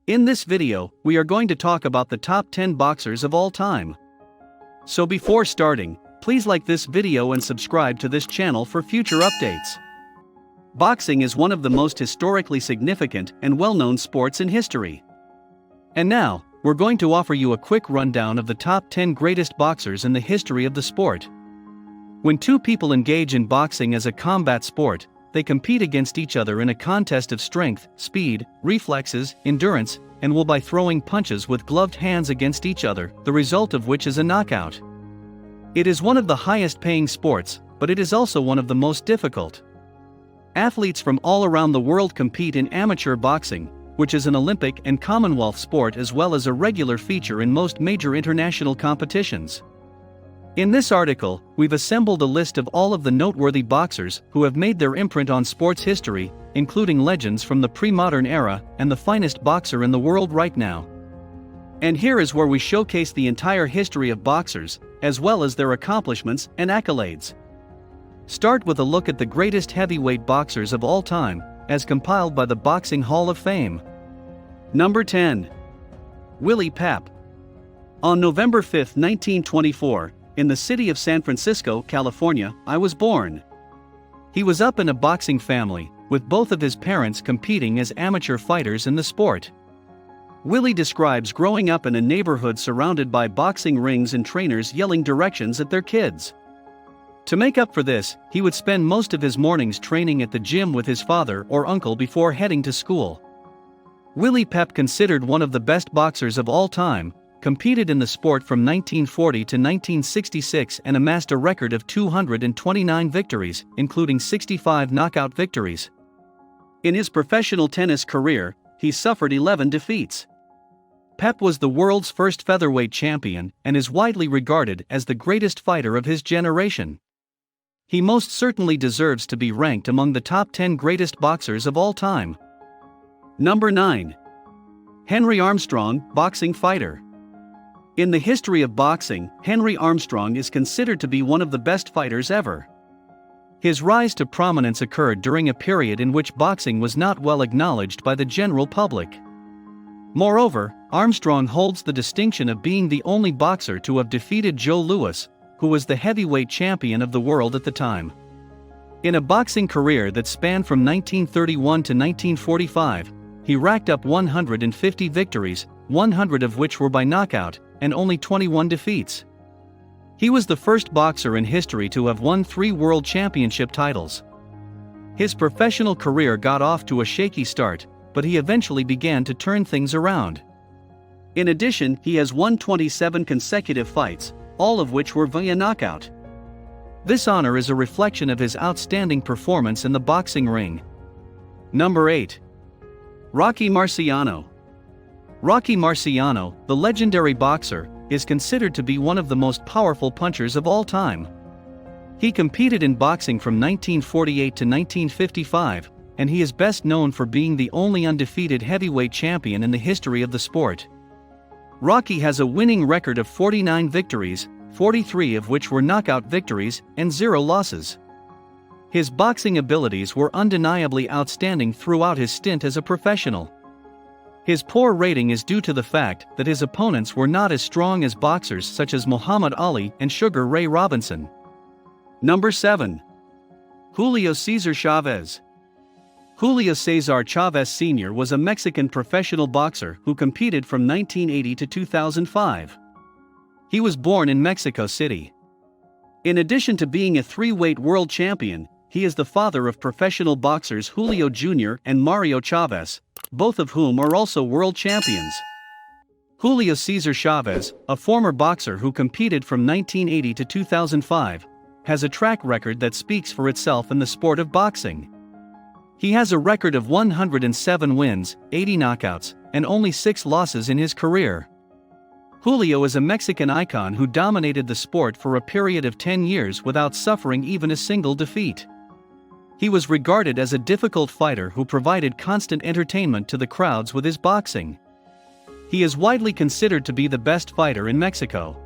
In this video, we are going to talk about the top 10 boxers of all time. So before starting, please like this video and subscribe to this channel for future updates. Boxing is one of the most historically significant and well-known sports in history. And now, we're going to offer you a quick rundown of the top 10 greatest boxers in the history of the sport. When two people engage in boxing as a combat sport, they compete against each other in a contest of strength, speed, reflexes, endurance, and will by throwing punches with gloved hands against each other, the result of which is a knockout. It is one of the highest-paying sports, but it is also one of the most difficult. Athletes from all around the world compete in amateur boxing, which is an Olympic and Commonwealth sport as well as a regular feature in most major international competitions. In this article, we've assembled a list of all of the noteworthy boxers who have made their imprint on sports history, including legends from the pre-modern era and the finest boxer in the world right now. And here is where we showcase the entire history of boxers, as well as their accomplishments and accolades. Start with a look at the greatest heavyweight boxers of all time, as compiled by the Boxing Hall of Fame. Number 10. Willie Pep. On November 5, 1924, in the city of San Francisco, California, I was born. He was up in a boxing family, with both of his parents competing as amateur fighters in the sport. Willie describes growing up in a neighborhood surrounded by boxing rings and trainers yelling directions at their kids. To make up for this, he would spend most of his mornings training at the gym with his father or uncle before heading to school. Willie Pep, considered one of the best boxers of all time, competed in the sport from 1940 to 1966 and amassed a record of 229 victories, including 65 knockout victories. In his professional tennis career, he suffered 11 defeats. Pep was the world's first featherweight champion and is widely regarded as the greatest fighter of his generation. He most certainly deserves to be ranked among the top 10 greatest boxers of all time. Number 9. Henry Armstrong, boxing fighter. In the history of boxing, Henry Armstrong is considered to be one of the best fighters ever. His rise to prominence occurred during a period in which boxing was not well acknowledged by the general public. Moreover, Armstrong holds the distinction of being the only boxer to have defeated Joe Louis, who was the heavyweight champion of the world at the time. In a boxing career that spanned from 1931 to 1945, he racked up 150 victories, 100 of which were by knockout, and only 21 defeats. He was the first boxer in history to have won 3 world championship titles. His professional career got off to a shaky start, but he eventually began to turn things around. In addition, he has won 27 consecutive fights, all of which were via knockout. This honor is a reflection of his outstanding performance in the boxing ring. Number 8. Rocky Marciano. Rocky Marciano, the legendary boxer, is considered to be one of the most powerful punchers of all time. He competed in boxing from 1948 to 1955, and he is best known for being the only undefeated heavyweight champion in the history of the sport. Rocky has a winning record of 49 victories, 43 of which were knockout victories, and 0 losses. His boxing abilities were undeniably outstanding throughout his stint as a professional. His poor rating is due to the fact that his opponents were not as strong as boxers such as Muhammad Ali and Sugar Ray Robinson. Number 7. Julio Cesar Chavez. Julio Cesar Chavez Sr. was a Mexican professional boxer who competed from 1980 to 2005. He was born in Mexico City. In addition to being a 3-weight world champion, he is the father of professional boxers Julio Jr. and Mario Chavez, both of whom are also world champions. Julio Cesar Chavez, a former boxer who competed from 1980 to 2005, has a track record that speaks for itself in the sport of boxing. He has a record of 107 wins, 80 knockouts, and only 6 losses in his career. Julio is a Mexican icon who dominated the sport for a period of 10 years without suffering even a single defeat. He was regarded as a difficult fighter who provided constant entertainment to the crowds with his boxing. He is widely considered to be the best fighter in Mexico.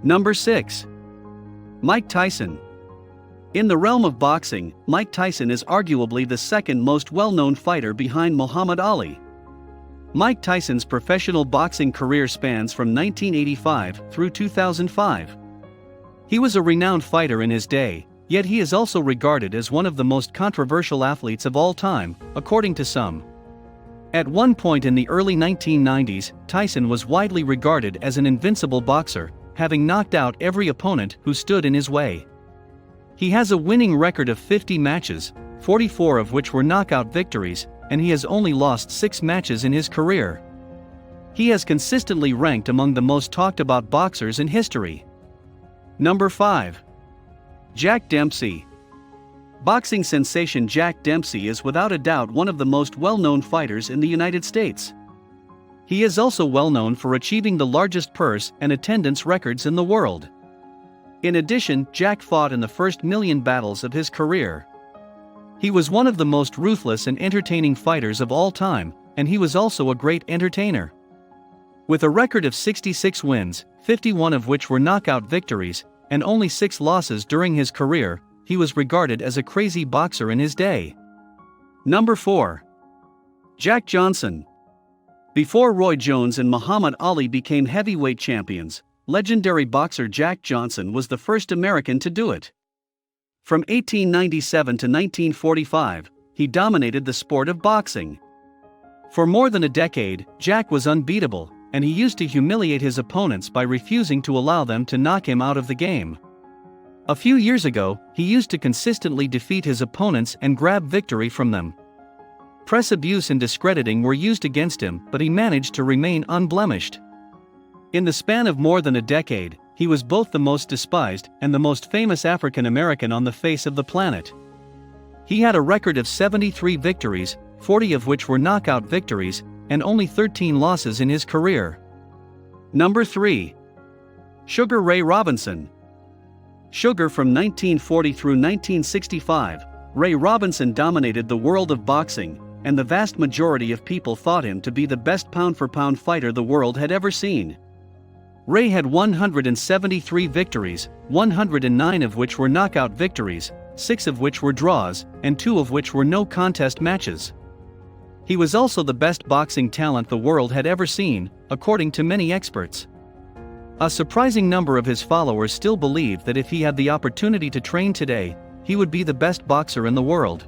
Number 6. Mike Tyson. In the realm of boxing, Mike Tyson is arguably the second most well-known fighter behind Muhammad Ali. Mike Tyson's professional boxing career spans from 1985 through 2005. He was a renowned fighter in his day, yet he is also regarded as one of the most controversial athletes of all time, according to some. At one point in the early 1990s, Tyson was widely regarded as an invincible boxer, having knocked out every opponent who stood in his way. He has a winning record of 50 matches, 44 of which were knockout victories, and he has only lost 6 matches in his career. He has consistently ranked among the most talked about boxers in history. Number 5. Jack Dempsey. Boxing sensation Jack Dempsey is without a doubt one of the most well-known fighters in the United States. He is also well known for achieving the largest purse and attendance records in the world. In addition, Jack fought in the first million battles of his career. He was one of the most ruthless and entertaining fighters of all time, and he was also a great entertainer. With a record of 66 wins, 51 of which were knockout victories, and only 6 losses during his career, he was regarded as a crazy boxer in his day. Number 4. Jack Johnson. Before Roy Jones and Muhammad Ali became heavyweight champions, legendary boxer Jack Johnson was the first American to do it. From 1897 to 1945, he dominated the sport of boxing. For more than a decade, Jack was unbeatable, and he used to humiliate his opponents by refusing to allow them to knock him out of the game. A few years ago, he used to consistently defeat his opponents and grab victory from them. Press abuse and discrediting were used against him, but he managed to remain unblemished. In the span of more than a decade, he was both the most despised and the most famous African American on the face of the planet. He had a record of 73 victories, 40 of which were knockout victories, and only 13 losses in his career. Number 3. Sugar Ray Robinson. Sugar from 1940 through 1965, Ray Robinson dominated the world of boxing, and the vast majority of people thought him to be the best pound-for-pound fighter the world had ever seen. Ray had 173 victories, 109 of which were knockout victories, 6 of which were draws, and 2 of which were no-contest matches. He was also the best boxing talent the world had ever seen, according to many experts. A surprising number of his followers still believe that if he had the opportunity to train today, he would be the best boxer in the world.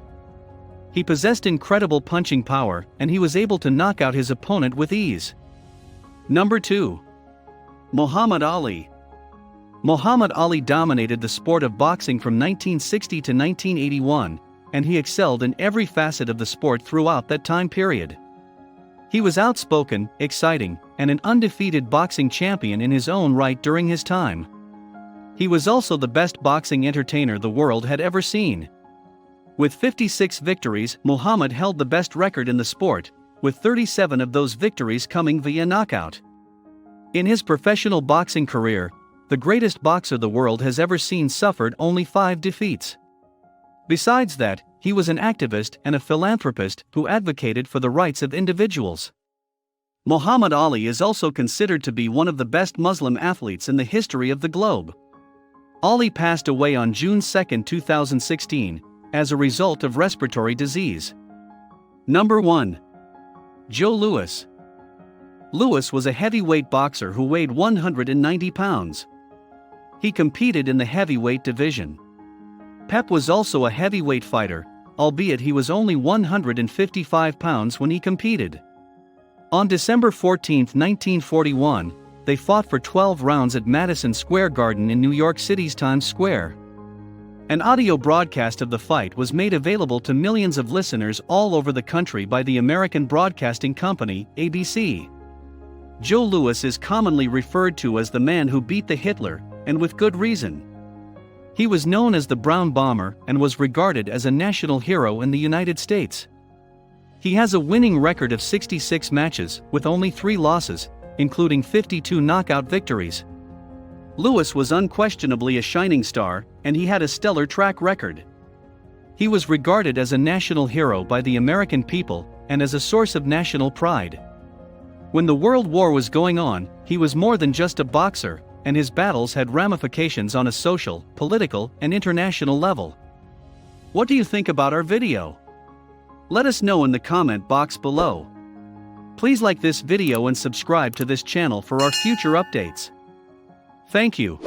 He possessed incredible punching power, and he was able to knock out his opponent with ease. Number 2. Muhammad Ali. Muhammad Ali dominated the sport of boxing from 1960 to 1981, and he excelled in every facet of the sport throughout that time period. He was outspoken, exciting, and an undefeated boxing champion in his own right during his time. He was also the best boxing entertainer the world had ever seen. With 56 victories, Muhammad held the best record in the sport, with 37 of those victories coming via knockout. In his professional boxing career, the greatest boxer the world has ever seen suffered only 5 defeats. Besides that, he was an activist and a philanthropist who advocated for the rights of individuals. Muhammad Ali is also considered to be one of the best Muslim athletes in the history of the globe. Ali passed away on June 2, 2016, as a result of respiratory disease. Number 1. Joe Louis. Louis was a heavyweight boxer who weighed 190 pounds. He competed in the heavyweight division. Pep was also a heavyweight fighter, albeit he was only 155 pounds when he competed. On December 14, 1941, they fought for 12 rounds at Madison Square Garden in New York City's Times Square. An audio broadcast of the fight was made available to millions of listeners all over the country by the American broadcasting company, ABC. Joe Louis is commonly referred to as the man who beat the Hitler, and with good reason. He was known as the Brown Bomber and was regarded as a national hero in the United States. He has a winning record of 66 matches, with only 3 losses, including 52 knockout victories. Louis was unquestionably a shining star, and he had a stellar track record. He was regarded as a national hero by the American people, and as a source of national pride. When the World War was going on, he was more than just a boxer, and his battles had ramifications on a social, political, and international level. What do you think about our video? Let us know in the comment box below. Please like this video and subscribe to this channel for our future updates. Thank you.